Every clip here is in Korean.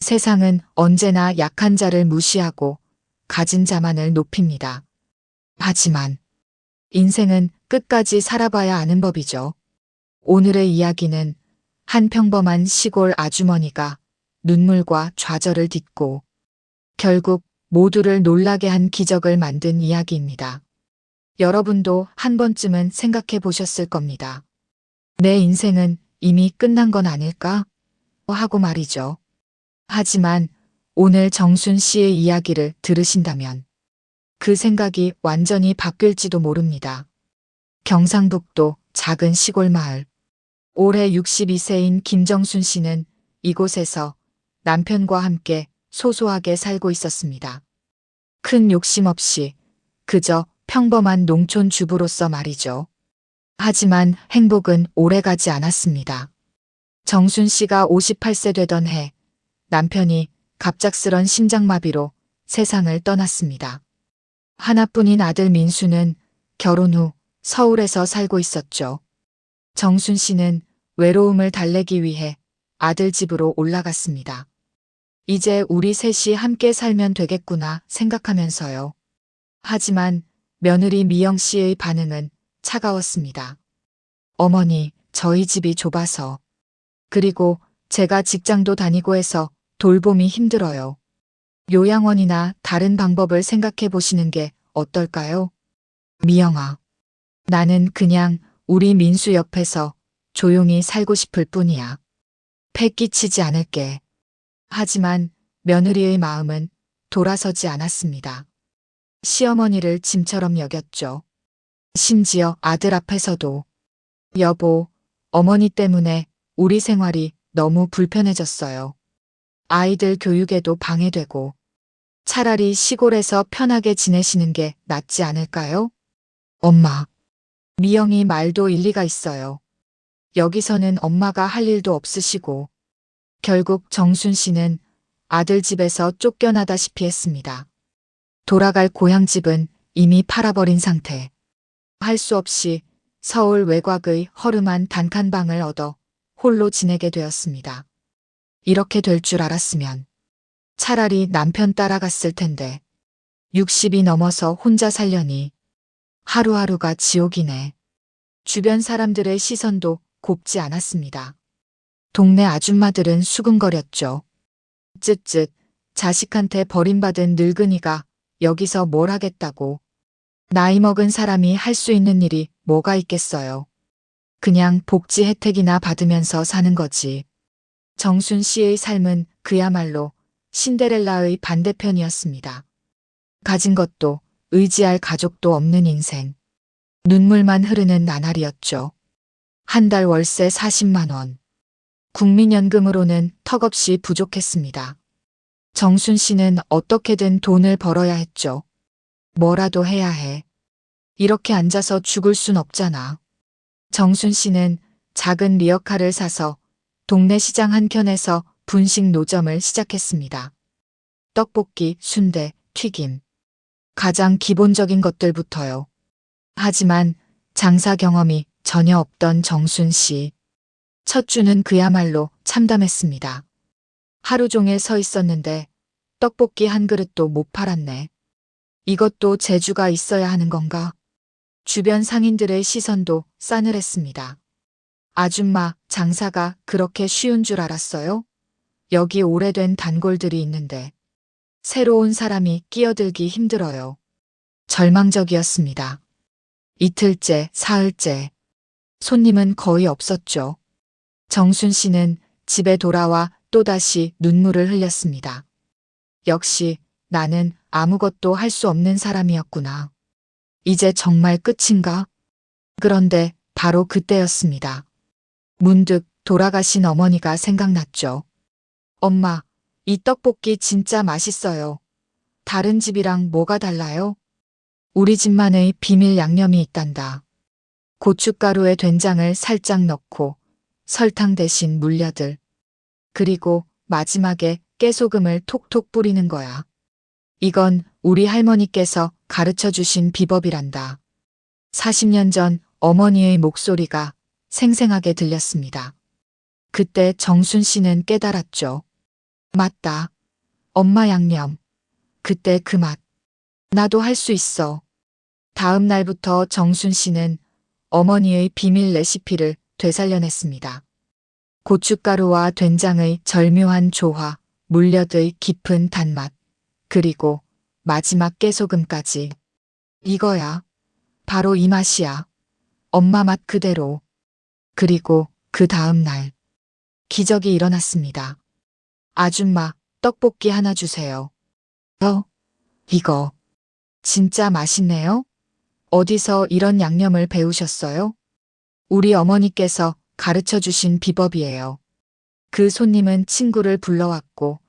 세상은 언제나 약한 자를 무시하고 가진 자만을 높입니다. 하지만 인생은 끝까지 살아봐야 아는 법이죠. 오늘의 이야기는 한 평범한 시골 아주머니가 눈물과 좌절을 딛고 결국 모두를 놀라게 한 기적을 만든 이야기입니다. 여러분도 한 번쯤은 생각해 보셨을 겁니다. 내 인생은 이미 끝난 건 아닐까? 하고 말이죠. 하지만 오늘 정순 씨의 이야기를 들으신다면 그 생각이 완전히 바뀔지도 모릅니다. 경상북도 작은 시골 마을. 올해 62세인 김정순 씨는 이곳에서 남편과 함께 소소하게 살고 있었습니다. 큰 욕심 없이 그저 평범한 농촌 주부로서 말이죠. 하지만 행복은 오래가지 않았습니다. 정순 씨가 58세 되던 해 남편이 갑작스런 심장마비로 세상을 떠났습니다. 하나뿐인 아들 민수는 결혼 후 서울에서 살고 있었죠. 정순 씨는 외로움을 달래기 위해 아들 집으로 올라갔습니다. 이제 우리 셋이 함께 살면 되겠구나 생각하면서요. 하지만 며느리 미영 씨의 반응은 차가웠습니다. 어머니, 저희 집이 좁아서. 그리고 제가 직장도 다니고 해서 돌봄이 힘들어요. 요양원이나 다른 방법을 생각해 보시는 게 어떨까요? 미영아, 나는 그냥 우리 민수 옆에서 조용히 살고 싶을 뿐이야. 패 끼치지 않을게. 하지만 며느리의 마음은 돌아서지 않았습니다. 시어머니를 짐처럼 여겼죠. 심지어 아들 앞에서도 여보, 어머니 때문에 우리 생활이 너무 불편해졌어요. 아이들 교육에도 방해되고 차라리 시골에서 편하게 지내시는 게 낫지 않을까요? 엄마, 미영이 말도 일리가 있어요. 여기서는 엄마가 할 일도 없으시고 결국 정순 씨는 아들 집에서 쫓겨나다시피 했습니다. 돌아갈 고향집은 이미 팔아버린 상태. 할 수 없이 서울 외곽의 허름한 단칸방을 얻어 홀로 지내게 되었습니다. 이렇게 될 줄 알았으면 차라리 남편 따라갔을 텐데 60이 넘어서 혼자 살려니 하루하루가 지옥이네. 주변 사람들의 시선도 곱지 않았습니다. 동네 아줌마들은 수근거렸죠. 쯧쯧, 자식한테 버림받은 늙은이가 여기서 뭘 하겠다고. 나이 먹은 사람이 할 수 있는 일이 뭐가 있겠어요. 그냥 복지 혜택이나 받으면서 사는 거지. 정순 씨의 삶은 그야말로 신데렐라의 반대편이었습니다. 가진 것도 의지할 가족도 없는 인생. 눈물만 흐르는 나날이었죠. 한 달 월세 40만 원. 국민연금으로는 턱없이 부족했습니다. 정순 씨는 어떻게든 돈을 벌어야 했죠. 뭐라도 해야 해. 이렇게 앉아서 죽을 순 없잖아. 정순 씨는 작은 리어카를 사서 동네 시장 한켠에서 분식 노점을 시작했습니다. 떡볶이, 순대, 튀김. 가장 기본적인 것들부터요. 하지만 장사 경험이 전혀 없던 정순 씨. 첫 주는 그야말로 참담했습니다. 하루 종일 서 있었는데 떡볶이 한 그릇도 못 팔았네. 이것도 재주가 있어야 하는 건가? 주변 상인들의 시선도 싸늘했습니다. 아줌마, 장사가 그렇게 쉬운 줄 알았어요? 여기 오래된 단골들이 있는데 새로운 사람이 끼어들기 힘들어요. 절망적이었습니다. 이틀째, 사흘째. 손님은 거의 없었죠. 정순 씨는 집에 돌아와 또다시 눈물을 흘렸습니다. 역시 나는 아무것도 할 수 없는 사람이었구나. 이제 정말 끝인가? 그런데 바로 그때였습니다. 문득 돌아가신 어머니가 생각났죠. 엄마, 이 떡볶이 진짜 맛있어요. 다른 집이랑 뭐가 달라요? 우리 집만의 비밀 양념이 있단다. 고춧가루에 된장을 살짝 넣고 설탕 대신 물엿을. 그리고 마지막에 깨소금을 톡톡 뿌리는 거야. 이건 우리 할머니께서 가르쳐 주신 비법이란다. 40년 전 어머니의 목소리가 생생하게 들렸습니다. 그때 정순 씨는 깨달았죠. 맞다. 엄마 양념. 그때 그 맛. 나도 할 수 있어. 다음 날부터 정순 씨는 어머니의 비밀 레시피를 되살려냈습니다. 고춧가루와 된장의 절묘한 조화, 물엿의 깊은 단맛, 그리고 마지막 깨소금까지. 이거야. 바로 이 맛이야. 엄마 맛 그대로. 그리고 그 다음 날, 기적이 일어났습니다. 아줌마, 떡볶이 하나 주세요. 이거. 진짜 맛있네요? 어디서 이런 양념을 배우셨어요? 우리 어머니께서 가르쳐 주신 비법이에요. 그 손님은 친구를 불러왔고,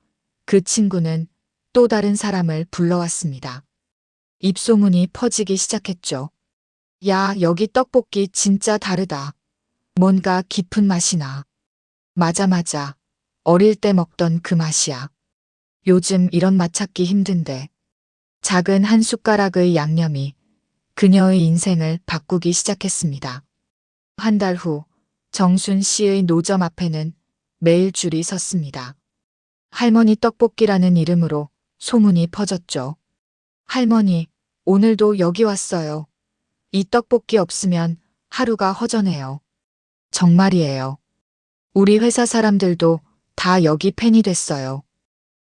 그 친구는 또 다른 사람을 불러왔습니다. 입소문이 퍼지기 시작했죠. 야, 여기 떡볶이 진짜 다르다. 뭔가 깊은 맛이 나. 맞아. 어릴 때 먹던 그 맛이야. 요즘 이런 맛 찾기 힘든데. 작은 한 숟가락의 양념이 그녀의 인생을 바꾸기 시작했습니다. 한 달 후, 정순 씨의 노점 앞에는 매일 줄이 섰습니다. 할머니 떡볶이라는 이름으로 소문이 퍼졌죠. 할머니, 오늘도 여기 왔어요. 이 떡볶이 없으면 하루가 허전해요. 정말이에요. 우리 회사 사람들도 다 여기 팬이 됐어요.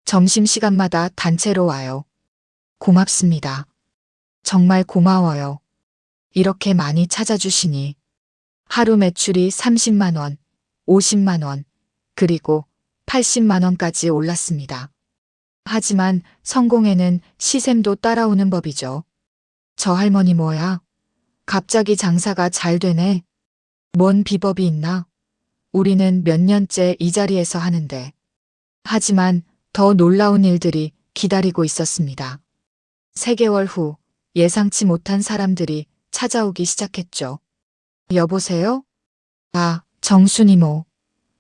점심시간마다 단체로 와요. 고맙습니다. 정말 고마워요. 이렇게 많이 찾아주시니. 하루 매출이 30만 원, 50만 원, 그리고 80만 원까지 올랐습니다. 하지만 성공에는 시샘도 따라오는 법이죠. 저 할머니 뭐야? 갑자기 장사가 잘 되네. 뭔 비법이 있나? 우리는 몇 년째 이 자리에서 하는데. 하지만 더 놀라운 일들이 기다리고 있었습니다. 3개월 후 예상치 못한 사람들이 찾아오기 시작했죠. 여보세요? 아, 정순 이모.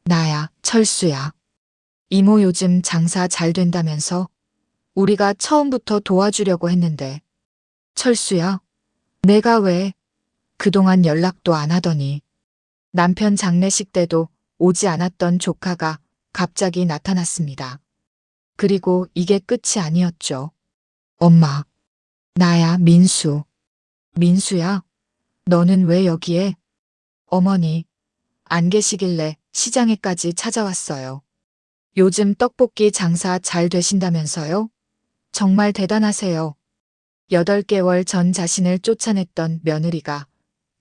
나야, 철수야. 이모 요즘 장사 잘 된다면서? 우리가 처음부터 도와주려고 했는데. 철수야? 내가 왜? 그동안 연락도 안 하더니. 남편 장례식 때도 오지 않았던 조카가 갑자기 나타났습니다. 그리고 이게 끝이 아니었죠. 엄마. 나야, 민수. 민수야? 너는 왜 여기에? 어머니. 안 계시길래 시장에까지 찾아왔어요. 요즘 떡볶이 장사 잘 되신다면서요? 정말 대단하세요. 8개월 전 자신을 쫓아냈던 며느리가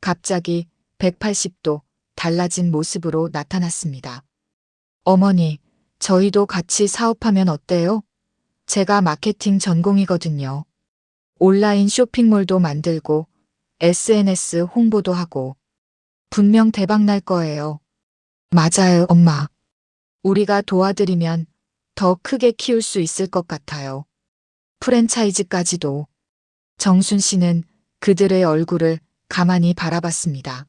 갑자기 180도 달라진 모습으로 나타났습니다. 어머니, 저희도 같이 사업하면 어때요? 제가 마케팅 전공이거든요. 온라인 쇼핑몰도 만들고 SNS 홍보도 하고 분명 대박 날 거예요. 맞아요, 엄마. 우리가 도와드리면 더 크게 키울 수 있을 것 같아요. 프랜차이즈까지도. 정순 씨는 그들의 얼굴을 가만히 바라봤습니다.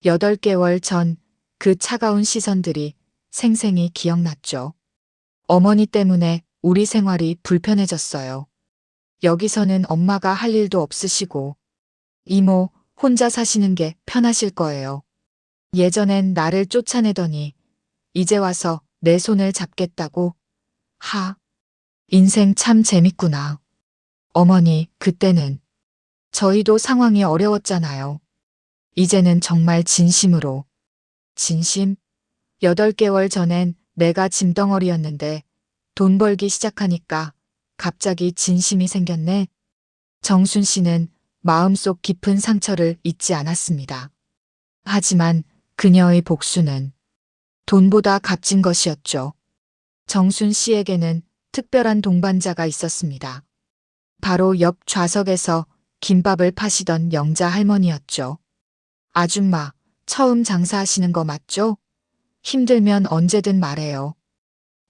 8개월 전 그 차가운 시선들이 생생히 기억났죠. 어머니 때문에 우리 생활이 불편해졌어요. 여기서는 엄마가 할 일도 없으시고 이모 혼자 사시는 게 편하실 거예요. 예전엔 나를 쫓아내더니 이제 와서 내 손을 잡겠다고. 인생 참 재밌구나. 어머니, 그때는 저희도 상황이 어려웠잖아요. 이제는 정말 진심으로. 진심? 8개월 전엔 내가 짐덩어리였는데 돈 벌기 시작하니까 갑자기 진심이 생겼네. 정순 씨는 마음속 깊은 상처를 잊지 않았습니다. 하지만 그녀의 복수는 돈보다 값진 것이었죠. 정순 씨에게는 특별한 동반자가 있었습니다. 바로 옆 좌석에서 김밥을 파시던 영자 할머니였죠. 아줌마, 처음 장사하시는 거 맞죠? 힘들면 언제든 말해요.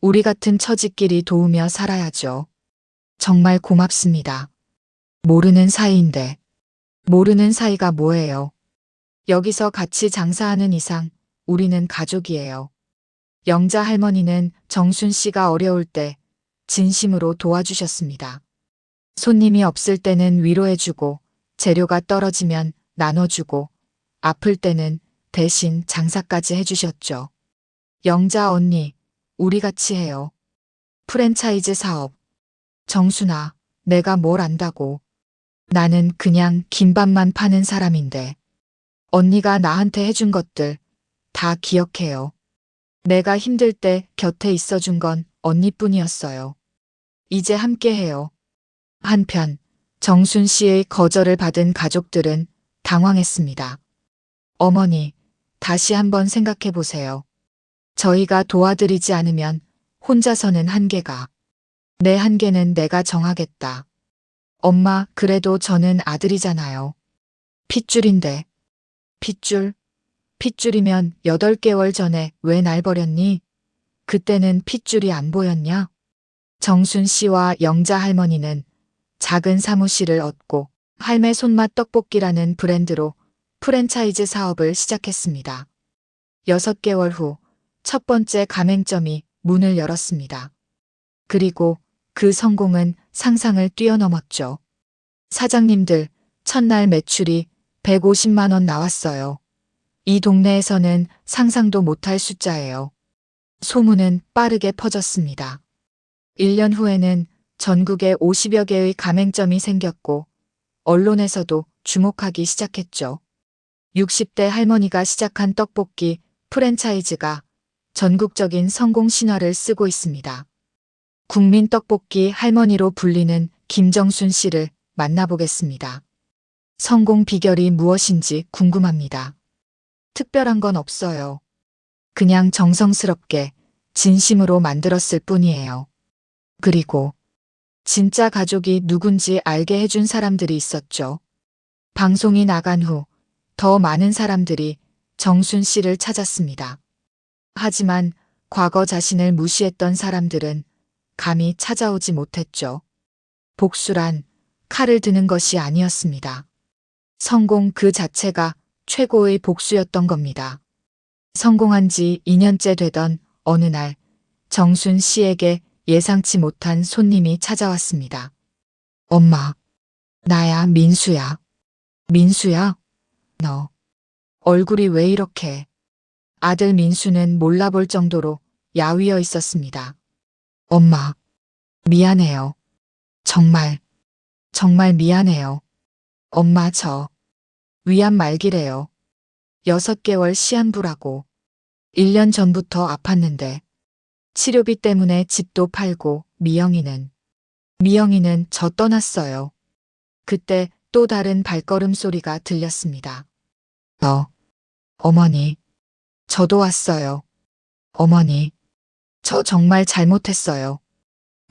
우리 같은 처지끼리 도우며 살아야죠. 정말 고맙습니다. 모르는 사이인데. 모르는 사이가 뭐예요? 여기서 같이 장사하는 이상 우리는 가족이에요. 영자 할머니는 정순 씨가 어려울 때 진심으로 도와주셨습니다. 손님이 없을 때는 위로해주고, 재료가 떨어지면 나눠주고, 아플 때는 대신 장사까지 해주셨죠. 영자 언니, 우리 같이 해요. 프랜차이즈 사업. 정순아, 내가 뭘 안다고. 나는 그냥 김밥만 파는 사람인데. 언니가 나한테 해준 것들 다 기억해요. 내가 힘들 때 곁에 있어준 건 언니뿐이었어요. 이제 함께해요. 한편 정순 씨의 거절을 받은 가족들은 당황했습니다. 어머니, 다시 한번 생각해 보세요. 저희가 도와드리지 않으면 혼자서는 한계가. 내 한계는 내가 정하겠다. 엄마, 그래도 저는 아들이잖아요. 핏줄인데. 핏줄? 핏줄이면 8개월 전에 왜 날 버렸니? 그때는 핏줄이 안 보였냐? 정순 씨와 영자 할머니는 작은 사무실을 얻고 할매 손맛 떡볶이라는 브랜드로 프랜차이즈 사업을 시작했습니다. 6개월 후 첫 번째 가맹점이 문을 열었습니다. 그리고 그 성공은 상상을 뛰어넘었죠. 사장님들, 첫날 매출이 150만 원 나왔어요. 이 동네에서는 상상도 못할 숫자예요. 소문은 빠르게 퍼졌습니다. 1년 후에는 전국에 50여 개의 가맹점이 생겼고 언론에서도 주목하기 시작했죠. 60대 할머니가 시작한 떡볶이 프랜차이즈가 전국적인 성공 신화를 쓰고 있습니다. 국민 떡볶이 할머니로 불리는 김정순 씨를 만나보겠습니다. 성공 비결이 무엇인지 궁금합니다. 특별한 건 없어요. 그냥 정성스럽게 진심으로 만들었을 뿐이에요. 그리고 진짜 가족이 누군지 알게 해준 사람들이 있었죠. 방송이 나간 후 더 많은 사람들이 정순 씨를 찾았습니다. 하지만 과거 자신을 무시했던 사람들은 감히 찾아오지 못했죠. 복수란 칼을 드는 것이 아니었습니다. 성공 그 자체가 최고의 복수였던 겁니다. 성공한 지 2년째 되던 어느 날 정순 씨에게 예상치 못한 손님이 찾아왔습니다. 엄마, 나야 민수야. 민수야? 너 얼굴이 왜 이렇게? 아들 민수는 몰라볼 정도로 야위어 있었습니다. 엄마, 미안해요. 정말 미안해요. 엄마 저 위암 말기래요. 6개월 시한부라고. 1년 전부터 아팠는데 치료비 때문에 집도 팔고 미영이는 저 떠났어요. 그때 또 다른 발걸음 소리가 들렸습니다. 어머니, 저도 왔어요. 어머니, 저 정말 잘못했어요.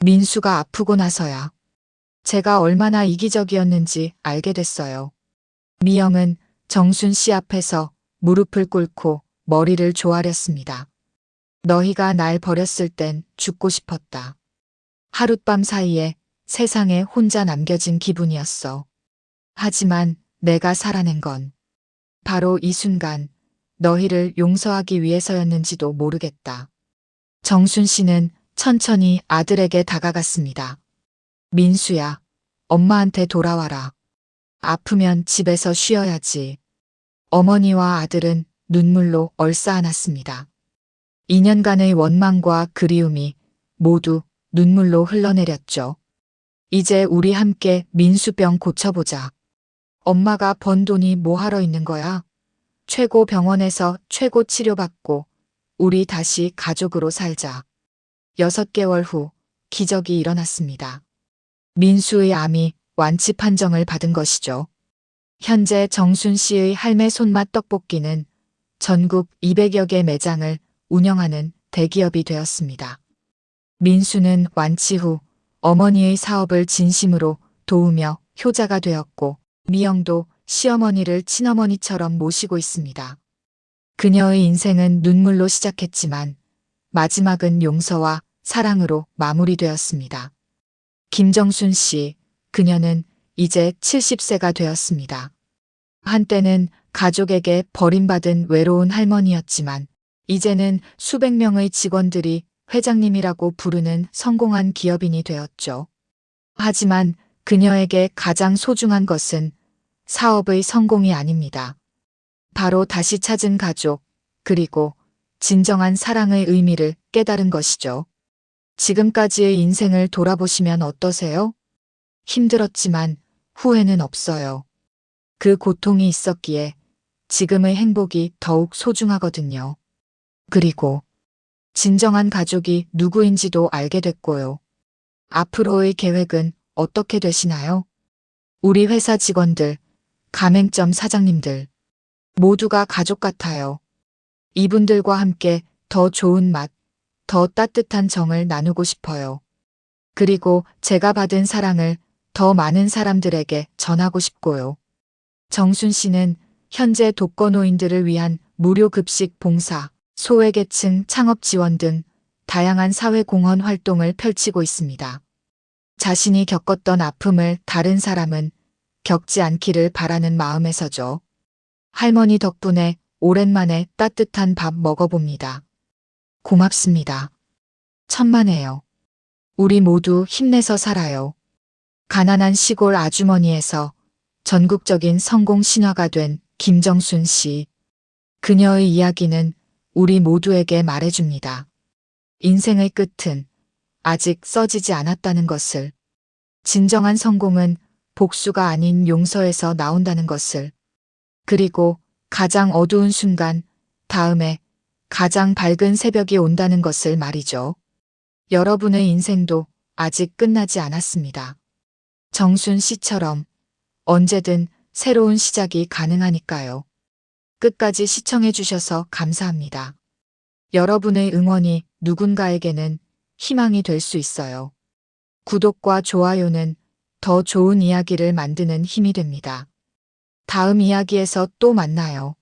민수가 아프고 나서야 제가 얼마나 이기적이었는지 알게 됐어요. 미영은 정순 씨 앞에서 무릎을 꿇고 머리를 조아렸습니다. 너희가 날 버렸을 땐 죽고 싶었다. 하룻밤 사이에 세상에 혼자 남겨진 기분이었어. 하지만 내가 살아낸 건 바로 이 순간 너희를 용서하기 위해서였는지도 모르겠다. 정순 씨는 천천히 아들에게 다가갔습니다. 민수야, 엄마한테 돌아와라. 아프면 집에서 쉬어야지. 어머니와 아들은 눈물로 얼싸안았습니다. 2년간의 원망과 그리움이 모두 눈물로 흘러내렸죠. 이제 우리 함께 민수병 고쳐보자. 엄마가 번 돈이 뭐 하러 있는 거야? 최고 병원에서 최고 치료받고 우리 다시 가족으로 살자. 6개월 후 기적이 일어났습니다. 민수의 암이 완치 판정을 받은 것이죠. 현재 정순 씨의 할매 손맛 떡볶이는 전국 200여 개 매장을 운영하는 대기업이 되었습니다. 민수는 완치 후 어머니의 사업을 진심으로 도우며 효자가 되었고 미영도 시어머니를 친어머니처럼 모시고 있습니다. 그녀의 인생은 눈물로 시작했지만 마지막은 용서와 사랑으로 마무리되었습니다. 김정순 씨, 그녀는 이제 70세가 되었습니다. 한때는 가족에게 버림받은 외로운 할머니였지만 이제는 수백 명의 직원들이 회장님이라고 부르는 성공한 기업인이 되었죠. 하지만 그녀에게 가장 소중한 것은 사업의 성공이 아닙니다. 바로 다시 찾은 가족, 그리고 진정한 사랑의 의미를 깨달은 것이죠. 지금까지의 인생을 돌아보시면 어떠세요? 힘들었지만 후회는 없어요. 그 고통이 있었기에 지금의 행복이 더욱 소중하거든요. 그리고 진정한 가족이 누구인지도 알게 됐고요. 앞으로의 계획은 어떻게 되시나요? 우리 회사 직원들, 가맹점 사장님들, 모두가 가족 같아요. 이분들과 함께 더 좋은 맛, 더 따뜻한 정을 나누고 싶어요. 그리고 제가 받은 사랑을 더 많은 사람들에게 전하고 싶고요. 정순 씨는 현재 독거노인들을 위한 무료 급식 봉사, 소외계층 창업 지원 등 다양한 사회공헌 활동을 펼치고 있습니다. 자신이 겪었던 아픔을 다른 사람은 겪지 않기를 바라는 마음에서죠. 할머니 덕분에 오랜만에 따뜻한 밥 먹어봅니다. 고맙습니다. 천만에요. 우리 모두 힘내서 살아요. 가난한 시골 아주머니에서 전국적인 성공 신화가 된 김정순 씨. 그녀의 이야기는 우리 모두에게 말해줍니다. 인생의 끝은 아직 써지지 않았다는 것을, 진정한 성공은 복수가 아닌 용서에서 나온다는 것을, 그리고 가장 어두운 순간, 다음에 가장 밝은 새벽이 온다는 것을 말이죠. 여러분의 인생도 아직 끝나지 않았습니다. 정순 씨처럼 언제든 새로운 시작이 가능하니까요. 끝까지 시청해 주셔서 감사합니다. 여러분의 응원이 누군가에게는 희망이 될 수 있어요. 구독과 좋아요는 더 좋은 이야기를 만드는 힘이 됩니다. 다음 이야기에서 또 만나요.